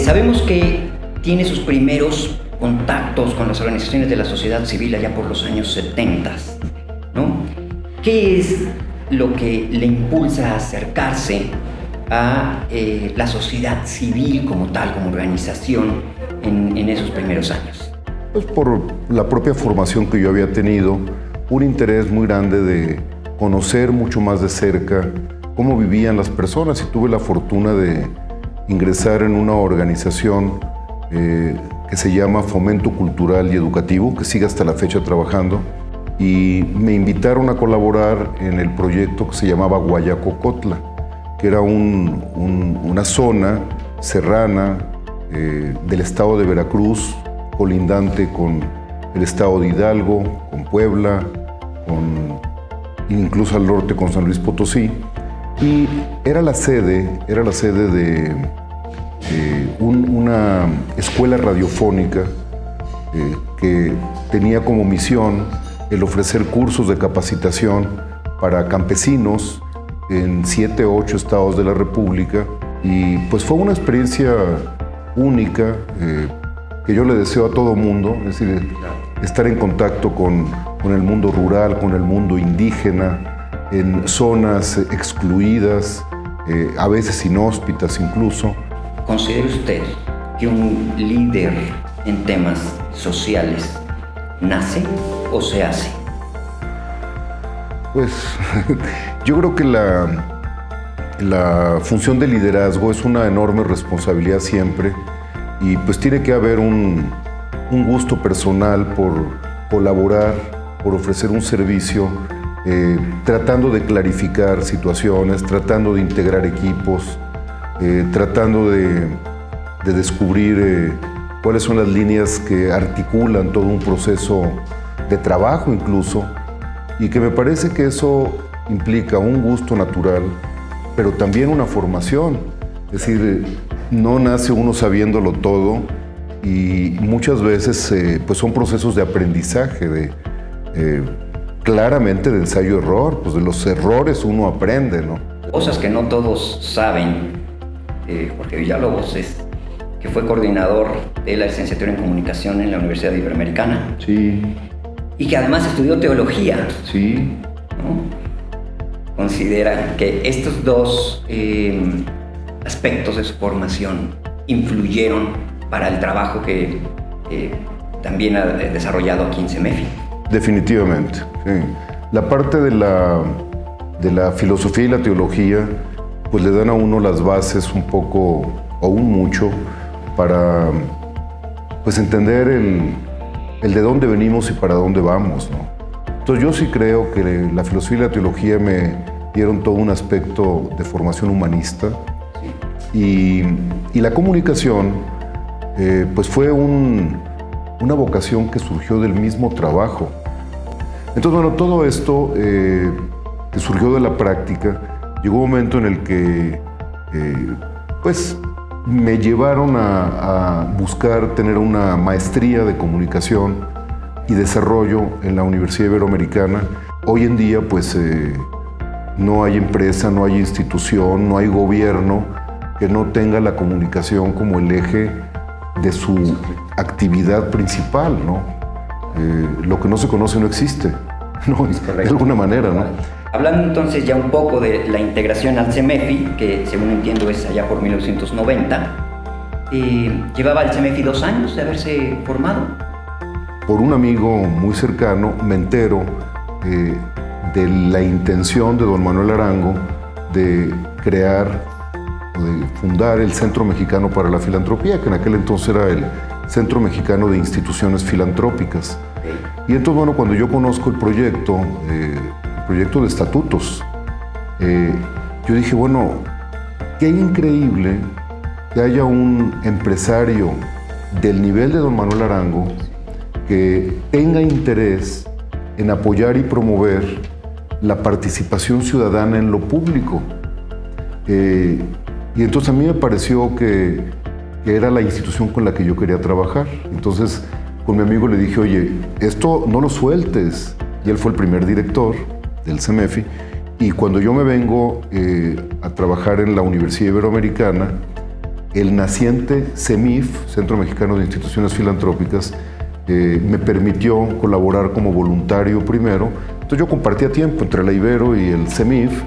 Sabemos que tiene sus primeros contactos con las organizaciones de la sociedad civil allá por los años 70, ¿no? ¿Qué es lo que le impulsa a acercarse a la sociedad civil como tal, como organización en esos primeros años? Pues por la propia formación que yo había tenido, un interés muy grande de conocer mucho más de cerca cómo vivían las personas, y tuve la fortuna de ingresar en una organización que se llama Fomento Cultural y Educativo, que sigue hasta la fecha trabajando, y me invitaron a colaborar en el proyecto que se llamaba Guayacocotla, que era una zona serrana del estado de Veracruz, colindante con el estado de Hidalgo, con Puebla, incluso al norte con San Luis Potosí, y era la sede de una escuela radiofónica que tenía como misión el ofrecer cursos de capacitación para campesinos en 7 o 8 estados de la República, y pues fue una experiencia única que yo le deseo a todo mundo, es decir, estar en contacto con el mundo rural, con el mundo indígena, en zonas excluidas, a veces inhóspitas incluso. ¿Considera usted que un líder en temas sociales nace o se hace? Pues yo creo que la función de liderazgo es una enorme responsabilidad siempre, y pues tiene que haber un gusto personal por colaborar, por ofrecer un servicio, tratando de clarificar situaciones, tratando de integrar equipos, tratando de descubrir cuáles son las líneas que articulan todo un proceso de trabajo incluso, y que me parece que eso implica un gusto natural, pero también una formación. Es decir, no nace uno sabiéndolo todo, y muchas veces pues son procesos de aprendizaje, claramente de ensayo-error, pues de los errores uno aprende, ¿no? Cosas que no todos saben. Jorge Villalobos que fue coordinador de la licenciatura en comunicación en la Universidad Iberoamericana. Sí. Y que además estudió teología. Sí. ¿No? ¿Considera que estos dos aspectos de su formación influyeron para el trabajo que también ha desarrollado aquí en CEMEFI? Definitivamente, sí. La parte de la filosofía y la teología pues le dan a uno las bases un poco, o un mucho, para pues entender el de dónde venimos y para dónde vamos, ¿no? Entonces yo sí creo que la filosofía y la teología me dieron todo un aspecto de formación humanista, y la comunicación pues fue una vocación que surgió del mismo trabajo. Entonces, bueno, todo esto que surgió de la práctica, llegó un momento en el que pues me llevaron a buscar tener una maestría de comunicación y desarrollo en la Universidad Iberoamericana. Hoy en día pues no hay empresa, no hay institución, no hay gobierno que no tenga la comunicación como el eje de su actividad principal, ¿no? Lo que no se conoce no existe, ¿no? De alguna manera, ¿no? Hablando entonces ya un poco de la integración al CEMEFI, que según entiendo es allá por 1990, ¿llevaba el CEMEFI 2 años de haberse formado? Por un amigo muy cercano me entero de la intención de don Manuel Arango de crear o de fundar el Centro Mexicano para la Filantropía, que en aquel entonces era el Centro Mexicano de Instituciones Filantrópicas. Y entonces, bueno, cuando yo conozco el proyecto de estatutos, yo dije, bueno, qué increíble que haya un empresario del nivel de don Manuel Arango que tenga interés en apoyar y promover la participación ciudadana en lo público. Y entonces a mí me pareció que era la institución con la que yo quería trabajar. Entonces con mi amigo le dije, oye, esto no lo sueltes. Y él fue el primer director del CEMEFI. Y cuando yo me vengo a trabajar en la Universidad Iberoamericana, el naciente CEMIF, Centro Mexicano de Instituciones Filantrópicas, me permitió colaborar como voluntario primero. Entonces yo compartía tiempo entre la Ibero y el CEMIF,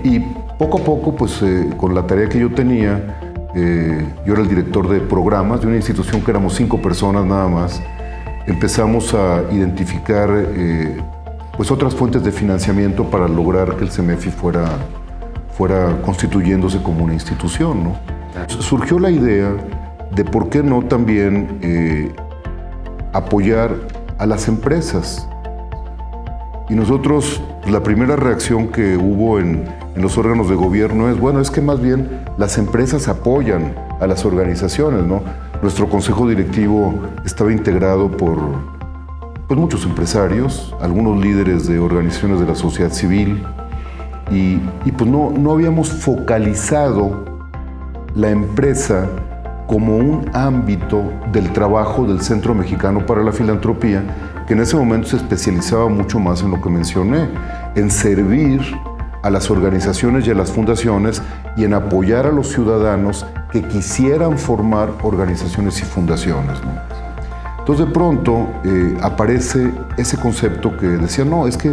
y poco a poco, pues con la tarea que yo tenía, yo era el director de programas de una institución que éramos 5 personas nada más. Empezamos a identificar pues otras fuentes de financiamiento para lograr que el CEMEFI fuera constituyéndose como una institución, ¿no? Surgió la idea de por qué no también apoyar a las empresas. Y nosotros, la primera reacción que hubo en los órganos de gobierno es, bueno, es que más bien las empresas apoyan a las organizaciones, ¿no? Nuestro consejo directivo estaba integrado por pues, muchos empresarios, algunos líderes de organizaciones de la sociedad civil, y pues no habíamos focalizado la empresa como un ámbito del trabajo del Centro Mexicano para la Filantropía, que en ese momento se especializaba mucho más en lo que mencioné, en servir a las organizaciones y a las fundaciones y en apoyar a los ciudadanos que quisieran formar organizaciones y fundaciones, ¿no? Entonces de pronto aparece ese concepto que decía, no, es que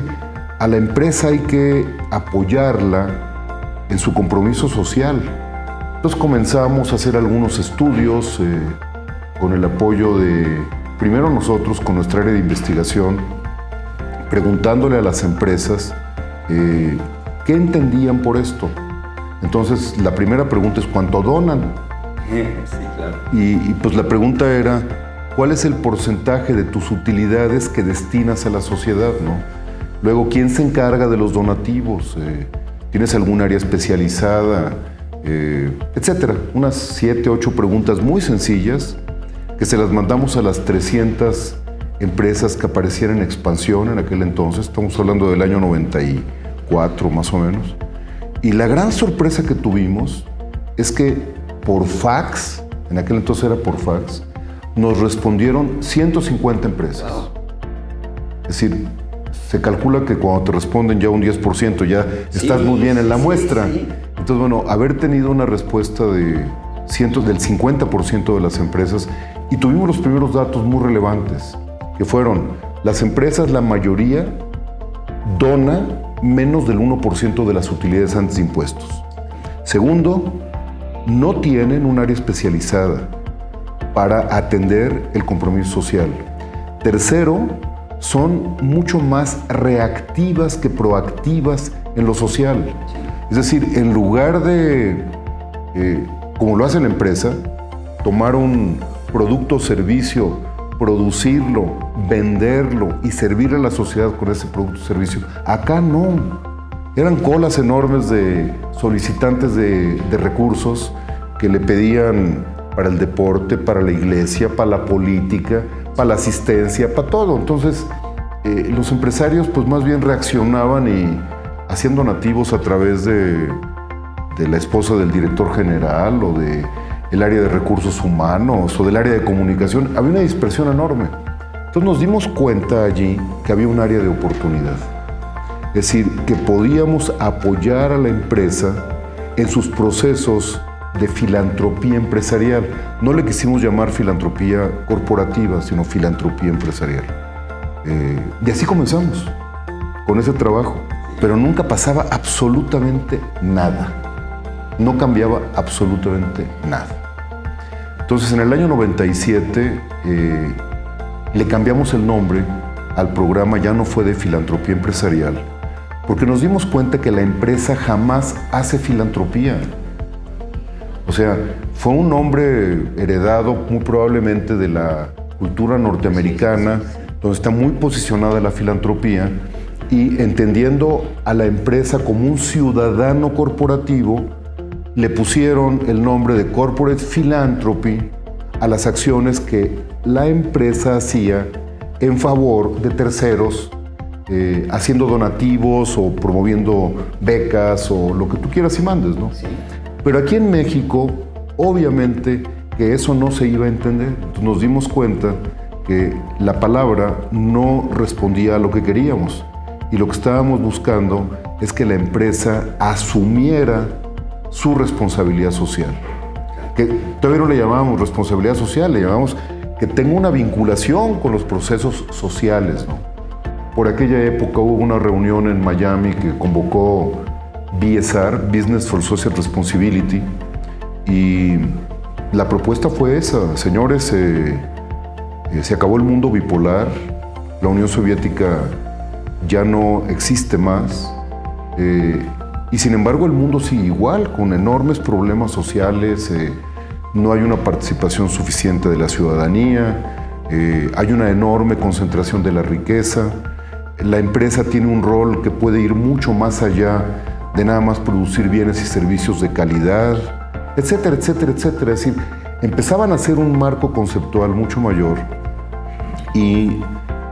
a la empresa hay que apoyarla en su compromiso social. Entonces comenzamos a hacer algunos estudios con el apoyo de, primero nosotros con nuestra área de investigación, preguntándole a las empresas qué entendían por esto. Entonces la primera pregunta es ¿cuánto donan? Sí, claro. Y pues la pregunta era ¿cuál es el porcentaje de tus utilidades que destinas a la sociedad, ¿no? Luego, ¿quién se encarga de los donativos? ¿Tienes algún área especializada? Etcétera. Unas 7, 8 preguntas muy sencillas que se las mandamos a las 300 empresas que aparecían en expansión en aquel entonces. Estamos hablando del año 94 más o menos. Y la gran sorpresa que tuvimos es que por fax, en aquel entonces era por fax, nos respondieron 150 empresas. Wow. Es decir, se calcula que cuando te responden ya un 10%, ya estás muy bien en la muestra. Sí. Entonces, bueno, haber tenido una respuesta del 50% de las empresas, y tuvimos los primeros datos muy relevantes, que fueron, las empresas, la mayoría, dona menos del 1% de las utilidades antes de impuestos. Segundo, no tienen un área especializada para atender el compromiso social. Tercero, son mucho más reactivas que proactivas en lo social. Es decir, en lugar de, como lo hace la empresa, tomar un producto o servicio, producirlo, venderlo y servir a la sociedad con ese producto o servicio, acá no. Eran colas enormes de solicitantes de recursos que le pedían para el deporte, para la iglesia, para la política, para la asistencia, para todo. Entonces, los empresarios pues más bien reaccionaban y hacían donativos a través de la esposa del director general o del área de recursos humanos o del área de comunicación. Había una dispersión enorme. Entonces nos dimos cuenta allí que había un área de oportunidad. Es decir, que podíamos apoyar a la empresa en sus procesos de filantropía empresarial. No le quisimos llamar filantropía corporativa, sino filantropía empresarial. Y así comenzamos, con ese trabajo. Pero nunca pasaba absolutamente nada. No cambiaba absolutamente nada. Entonces, en el año 97, le cambiamos el nombre al programa, ya no fue de filantropía empresarial, porque nos dimos cuenta que la empresa jamás hace filantropía. O sea, fue un nombre heredado muy probablemente de la cultura norteamericana, donde está muy posicionada la filantropía, y entendiendo a la empresa como un ciudadano corporativo, le pusieron el nombre de Corporate Philanthropy a las acciones que la empresa hacía en favor de terceros, haciendo donativos o promoviendo becas o lo que tú quieras y mandes, ¿no? Sí. Pero aquí en México, obviamente que eso no se iba a entender. Entonces nos dimos cuenta que la palabra no respondía a lo que queríamos. Y lo que estábamos buscando es que la empresa asumiera su responsabilidad social. que todavía no le llamábamos responsabilidad social, le llamamos que tenga una vinculación con los procesos sociales, ¿no? Por aquella época hubo una reunión en Miami que convocó BSR, Business for Social Responsibility, y la propuesta fue esa: señores, se acabó el mundo bipolar, la Unión Soviética ya no existe más, y sin embargo el mundo sigue igual, con enormes problemas sociales, no hay una participación suficiente de la ciudadanía, hay una enorme concentración de la riqueza, la empresa tiene un rol que puede ir mucho más allá de nada más producir bienes y servicios de calidad, etcétera, etcétera, etcétera. Es decir, empezaban a hacer un marco conceptual mucho mayor, y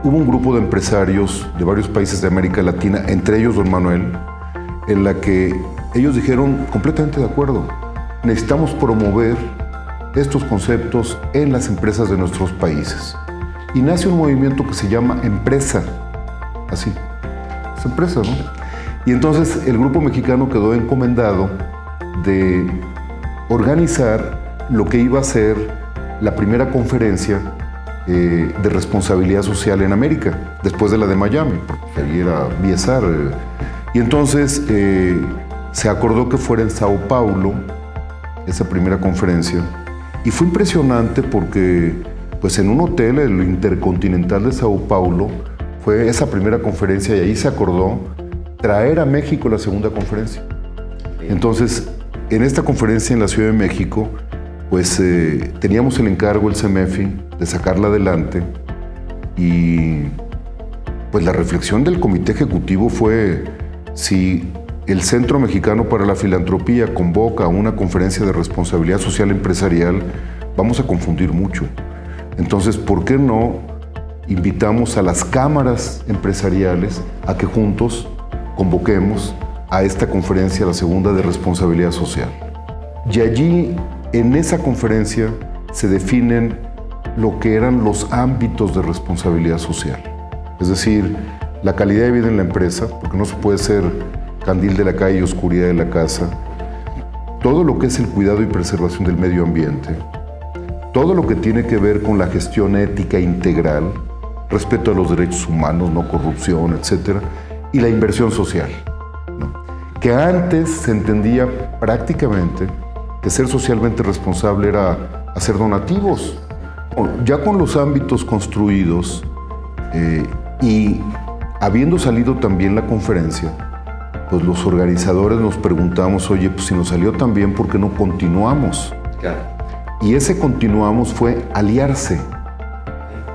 hubo un grupo de empresarios de varios países de América Latina, entre ellos don Manuel, en la que ellos dijeron completamente de acuerdo: necesitamos promover estos conceptos en las empresas de nuestros países. Y nace un movimiento que se llama Empresa, así, es empresa, ¿no? Y entonces el grupo mexicano quedó encomendado de organizar lo que iba a ser la primera conferencia de responsabilidad social en América, después de la de Miami, porque ahí era BSR. Y entonces se acordó que fuera en Sao Paulo esa primera conferencia, y fue impresionante porque pues en un hotel, el Intercontinental de Sao Paulo, fue esa primera conferencia, y ahí se acordó traer a México la segunda conferencia. Entonces, en esta conferencia en la Ciudad de México, pues teníamos el encargo, el CEMEFI, de sacarla adelante, y pues la reflexión del comité ejecutivo fue: si el Centro Mexicano para la Filantropía convoca a una conferencia de responsabilidad social empresarial, vamos a confundir mucho. Entonces, ¿por qué no invitamos a las cámaras empresariales a que juntos convoquemos a esta conferencia, la segunda de responsabilidad social? Y allí, en esa conferencia, se definen lo que eran los ámbitos de responsabilidad social. Es decir, la calidad de vida en la empresa, porque no se puede ser candil de la calle y oscuridad de la casa, todo lo que es el cuidado y preservación del medio ambiente, todo lo que tiene que ver con la gestión ética integral, respeto a los derechos humanos, no corrupción, etc., y la inversión social, ¿no? Que antes se entendía prácticamente que ser socialmente responsable era hacer donativos. Ya con los ámbitos construidos y habiendo salido también la conferencia, pues los organizadores nos preguntamos: oye, pues si nos salió tan bien, ¿por qué no continuamos? Claro. Y ese continuamos fue aliarse.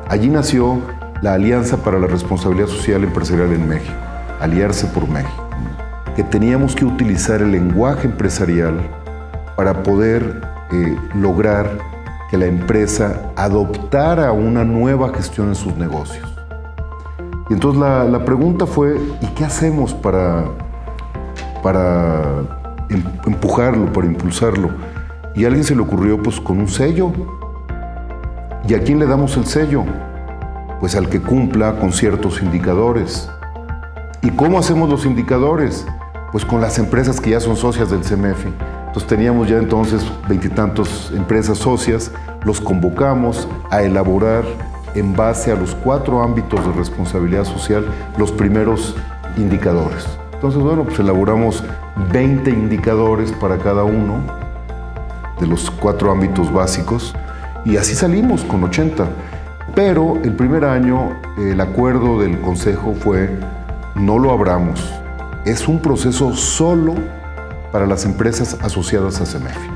Allí nació la Alianza para la Responsabilidad Social Empresarial en México, Aliarse por México, que teníamos que utilizar el lenguaje empresarial para poder lograr que la empresa adoptara una nueva gestión en sus negocios. Y entonces la pregunta fue: ¿y qué hacemos para empujarlo, para impulsarlo? Y a alguien se le ocurrió, pues, con un sello. ¿Y a quién le damos el sello? Pues al que cumpla con ciertos indicadores. ¿Y cómo hacemos los indicadores? Pues con las empresas que ya son socias del CEMEFI. Entonces teníamos ya entonces 20 y tantos empresas socias, los convocamos a elaborar, en base a los 4 ámbitos de responsabilidad social, los primeros indicadores. Entonces, bueno, pues elaboramos 20 indicadores para cada uno de los 4 ámbitos básicos, y así salimos con 80. Pero el primer año el acuerdo del Consejo fue: no lo abramos, es un proceso solo para las empresas asociadas a CEMEFI.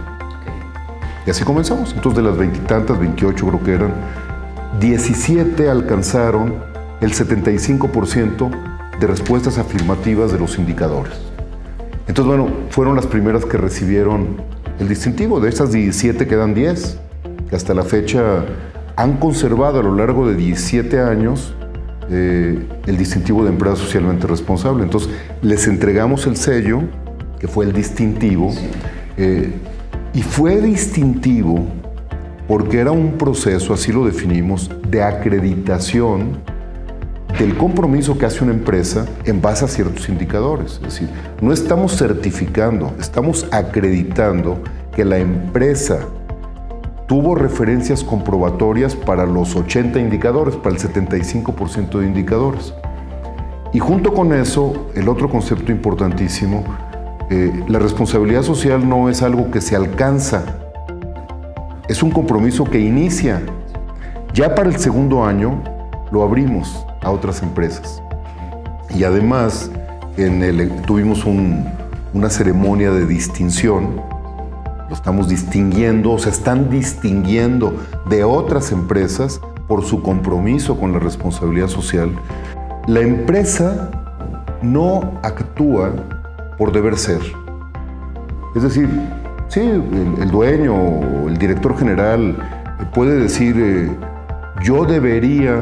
Y así comenzamos. Entonces, de las 20 y tantas, 28 creo que eran, 17 alcanzaron el 75% de respuestas afirmativas de los indicadores. Entonces, bueno, fueron las primeras que recibieron el distintivo. De estas 17 quedan 10, que hasta la fecha han conservado a lo largo de 17 años el distintivo de empresa socialmente responsable. Entonces, les entregamos el sello, que fue el distintivo, y fue distintivo porque era un proceso, así lo definimos, de acreditación del compromiso que hace una empresa en base a ciertos indicadores. Es decir, no estamos certificando, estamos acreditando que la empresa tuvo referencias comprobatorias para los 80 indicadores, para el 75% de indicadores. Y junto con eso, el otro concepto importantísimo, la responsabilidad social no es algo que se alcanza, es un compromiso que inicia. Ya para el segundo año lo abrimos a otras empresas. Y además tuvimos una ceremonia de distinción. Lo estamos distinguiendo, se están distinguiendo de otras empresas por su compromiso con la responsabilidad social. La empresa no actúa por deber ser. Es decir, sí, el dueño o el director general puede decir, yo debería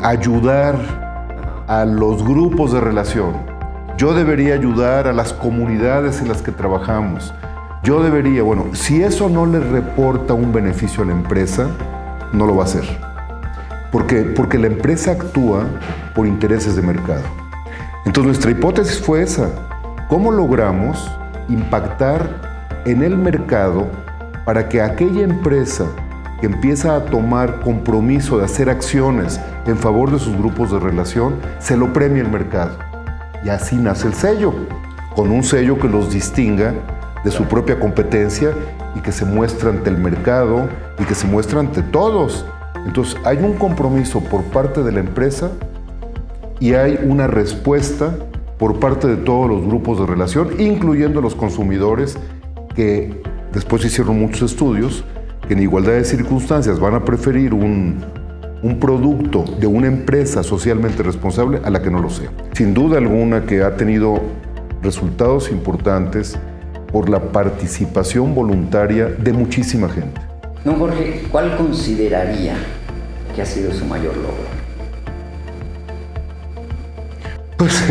ayudar a los grupos de relación, yo debería ayudar a las comunidades en las que trabajamos, yo debería, bueno, si eso no le reporta un beneficio a la empresa, no lo va a hacer. Porque la empresa actúa por intereses de mercado. Entonces nuestra hipótesis fue esa. ¿Cómo logramos impactar en el mercado para que aquella empresa que empieza a tomar compromiso de hacer acciones en favor de sus grupos de relación, se lo premie el mercado? Y así nace el sello, con un sello que los distinga de su propia competencia y que se muestra ante el mercado y que se muestra ante todos. Entonces hay un compromiso por parte de la empresa y hay una respuesta por parte de todos los grupos de relación, incluyendo los consumidores, que después hicieron muchos estudios, que en igualdad de circunstancias van a preferir un producto de una empresa socialmente responsable a la que no lo sea. Sin duda alguna que ha tenido resultados importantes por la participación voluntaria de muchísima gente. Don Jorge, ¿cuál consideraría que ha sido su mayor logro? Pues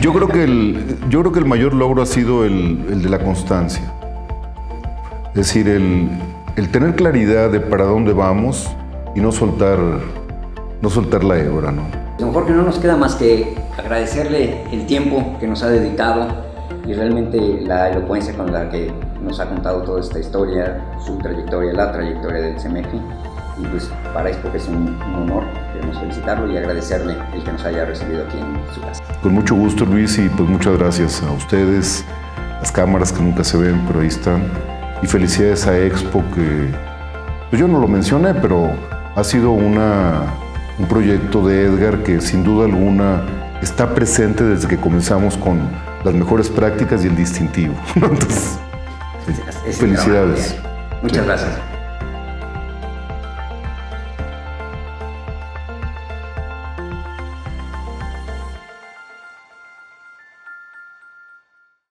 yo creo que el mayor logro ha sido el de la constancia. Es decir, el tener claridad de para dónde vamos y no soltar la hebra, ¿no? Don Jorge, no nos queda más que agradecerle el tiempo que nos ha dedicado y realmente la elocuencia con la que nos ha contado toda esta historia, su trayectoria, la trayectoria del CEMEFI. Y pues para esto que es un honor, queremos felicitarlo y agradecerle el que nos haya recibido aquí en su casa. Con mucho gusto, Luis, y pues muchas gracias a ustedes, las cámaras que nunca se ven, pero ahí están. Y felicidades a Expo, que pues yo no lo mencioné, pero ha sido un proyecto de Edgar que sin duda alguna está presente desde que comenzamos con las mejores prácticas y el distintivo. Entonces, felicidades. Muchas gracias.